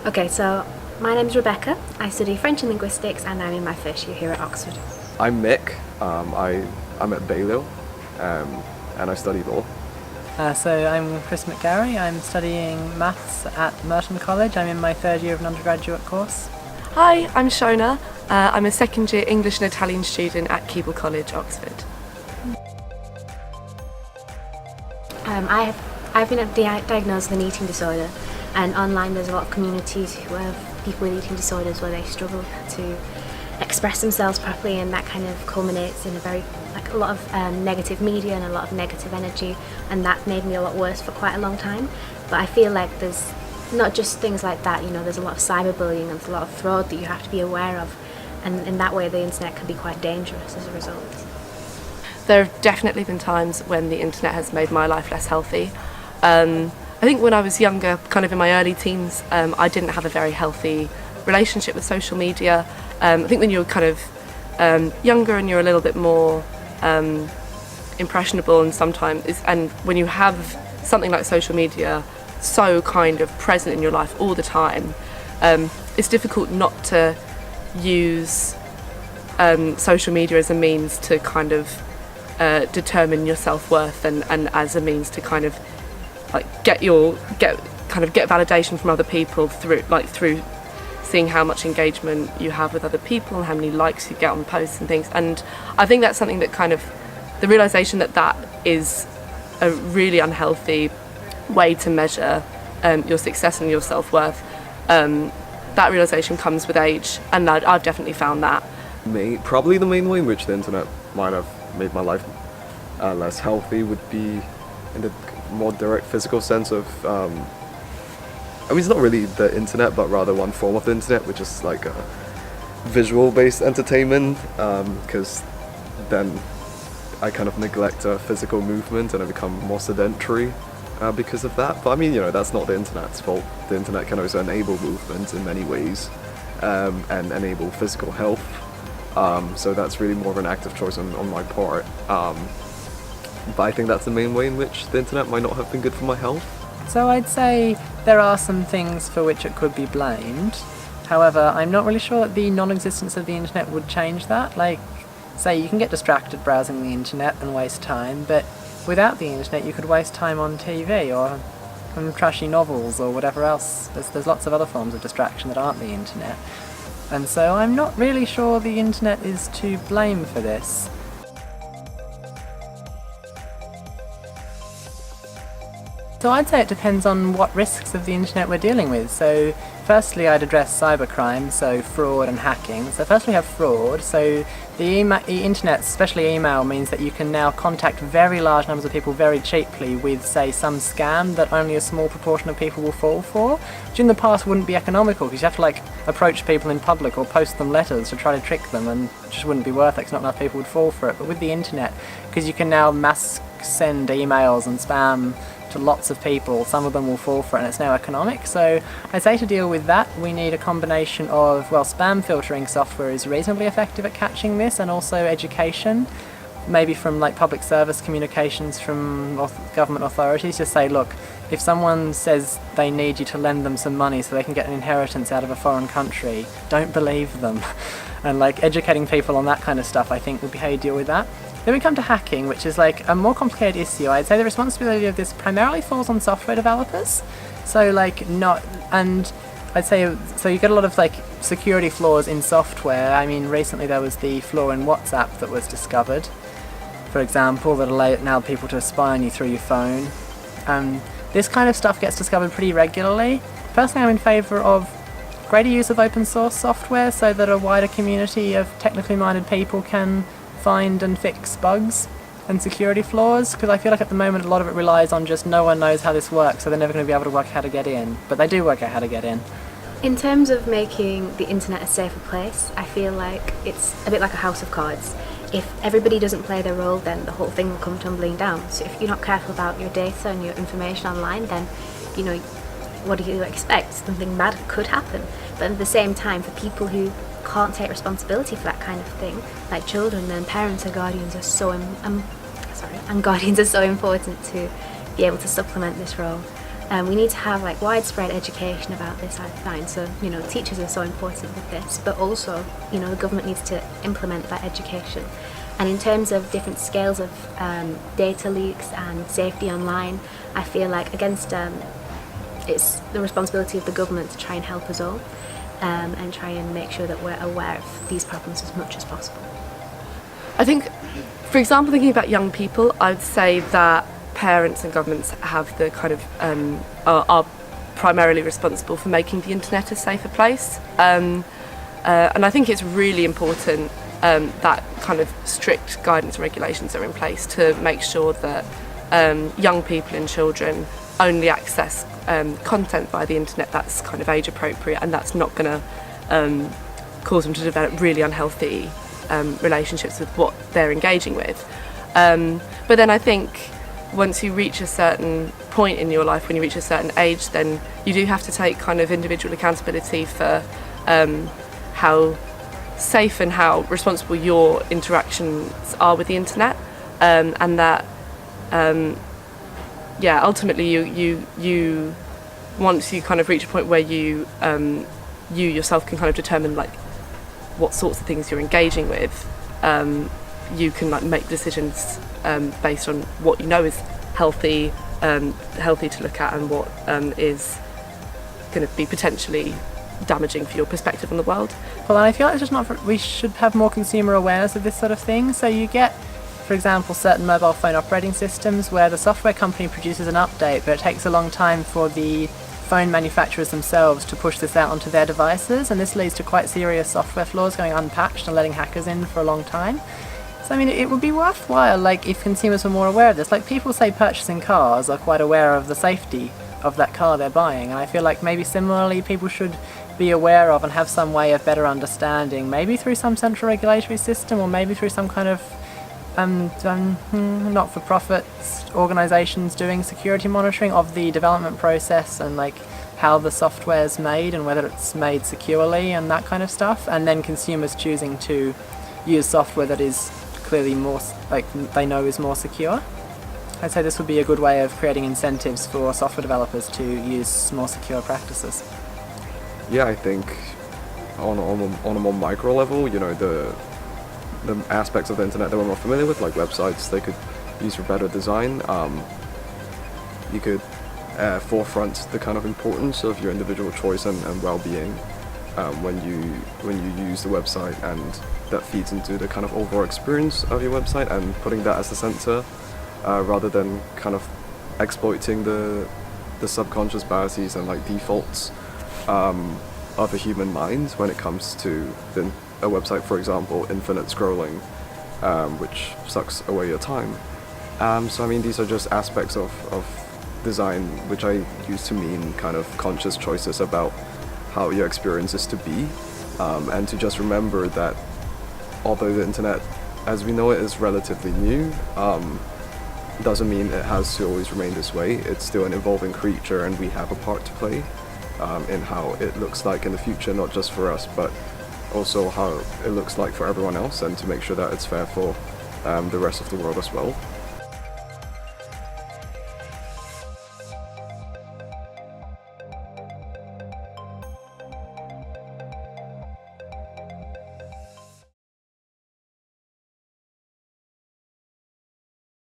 Okay, so my name's Rebecca. I study French and Linguistics and I'm in my first year here at Oxford. I'm Mick. I'm at Balliol, and I study law. So I'm Chris McGarry. I'm studying maths at Merton College. I'm in my third year of an undergraduate course. Hi, I'm Shona. I'm a second year English and Italian student at Keble College, Oxford. I've been diagnosed with an eating disorder, and online there's a lot of communities who have people with eating disorders where they struggle to express themselves properly, and that kind of culminates in a lot of negative media and a lot of negative energy, and that made me a lot worse for quite a long time. But I feel like there's not just things like that, there's a lot of cyberbullying and there's a lot of fraud that you have to be aware of, and in that way the internet can be quite dangerous as a result. There have definitely been times when the internet has made my life less healthy. I think when I was younger, kind of in my early teens, I didn't have a very healthy relationship with social media. I think when you're kind of younger and you're a little bit more impressionable, and when you have something like social media so kind of present in your life all the time, it's difficult not to use social media as a means to kind of determine your self-worth and as a means to kind of like get validation from other people through seeing how much engagement you have with other people and how many likes you get on posts and things. And I think that's something that kind of the realization that is a really unhealthy way to measure your success and your self-worth. That realization comes with age, and I've definitely found that. Probably the main way in which the internet might have made my life less healthy would be in the more direct physical sense of it's not really the internet, but rather one form of the internet, which is like a visual-based entertainment, because then I kind of neglect physical movement and I become more sedentary because of that. But that's not the internet's fault. The internet can also enable movement in many ways, and enable physical health. So that's really more of an active choice on my part. But I think that's the main way in which the internet might not have been good for my health. So I'd say there are some things for which it could be blamed. However, I'm not really sure that the non-existence of the internet would change that. Like, say you can get distracted browsing the internet and waste time, but without the internet you could waste time on TV or on trashy novels or whatever else. There's lots of other forms of distraction that aren't the internet. And so I'm not really sure the internet is to blame for this. So I'd say it depends on what risks of the internet we're dealing with. So firstly I'd address cybercrime, so fraud and hacking. So first we have fraud. So the internet, especially email, means that you can now contact very large numbers of people very cheaply with, say, some scam that only a small proportion of people will fall for, which in the past wouldn't be economical because you have to approach people in public or post them letters to try to trick them, and it just wouldn't be worth it because not enough people would fall for it. But with the internet, because you can now mass send emails and spam to lots of people, some of them will fall for it and it's now economic. So I'd say to deal with that we need a combination of, spam filtering software is reasonably effective at catching this, and also education, maybe from public service communications from government authorities. Just say, look, if someone says they need you to lend them some money so they can get an inheritance out of a foreign country, don't believe them. And educating people on that kind of stuff I think would be how you deal with that. Then we come to hacking, which is a more complicated issue. I'd say the responsibility of this primarily falls on software developers. So I'd say, so you get a lot of security flaws in software. I mean, recently there was the flaw in WhatsApp that was discovered, for example, that allow people to spy on you through your phone. This kind of stuff gets discovered pretty regularly. Personally, I'm in favour of greater use of open source software so that a wider community of technically minded people can find and fix bugs and security flaws, because I feel like at the moment a lot of it relies on just no one knows how this works, so they're never going to be able to work out how to get in. But they do work out how to get in. In terms of making the internet a safer place, I feel like it's a bit like a house of cards. If everybody doesn't play their role, then the whole thing will come tumbling down. So if you're not careful about your data and your information online, then what do you expect? Something bad could happen. But at the same time, for people who can't take responsibility for that kind of thing, like children, then parents and guardians are so important to be able to supplement this role. We need to have like widespread education about this, I find. So, you know, teachers are so important with this, but also, you know, the government needs to implement that education. And in terms of different scales of data leaks and safety online, I feel like it's the responsibility of the government to try and help us all, and try and make sure that we're aware of these problems as much as possible. I think, for example, thinking about young people, I would say that parents and governments have the kind of are primarily responsible for making the internet a safer place, and I think it's really important that kind of strict guidance and regulations are in place to make sure that young people and children only access content via the internet that's kind of age appropriate and that's not going to cause them to develop really unhealthy relationships with what they're engaging with. But then I think once you reach a certain point in your life, when you reach a certain age, then you do have to take kind of individual accountability for how safe and how responsible your interactions are with the internet, and that ultimately you once you kind of reach a point where you yourself can kind of determine like what sorts of things you're engaging with, you can like make decisions based on what you know is healthy to look at and what is going to be potentially damaging for your perspective on the world. Well, I feel like it's just not. We should have more consumer awareness of this sort of thing. So you get, for example, certain mobile phone operating systems where the software company produces an update, but it takes a long time for the phone manufacturers themselves to push this out onto their devices, and this leads to quite serious software flaws going unpatched and letting hackers in for a long time. So I mean, it would be worthwhile, like, if consumers were more aware of this. Like, people say purchasing cars are quite aware of the safety of that car they're buying, and I feel like maybe similarly people should be aware of and have some way of better understanding, maybe through some central regulatory system or maybe through some kind of not-for-profit organisations doing security monitoring of the development process and like how the software's made and whether it's made securely and that kind of stuff, and then consumers choosing to use software that is clearly more, like, they know is more secure. I'd say this would be a good way of creating incentives for software developers to use more secure practices. Yeah, I think on a more micro level, you know, the aspects of the internet that we're more familiar with, like websites, they could use for better design. You could forefront the kind of importance of your individual choice and well-being when you use the website, and that feeds into the kind of overall experience of your website, and putting that as the center rather than kind of exploiting the subconscious biases and like defaults of the human mind when it comes to a website, for example, infinite scrolling, which sucks away your time. So I mean, these are just aspects of design which I use to mean kind of conscious choices about how your experience is to be, and to just remember that although the internet as we know it is relatively new, doesn't mean it has to always remain this way. It's still an evolving creature, and we have a part to play in how it looks like in the future, not just for us, but also how it looks like for everyone else, and to make sure that it's fair for the rest of the world as well.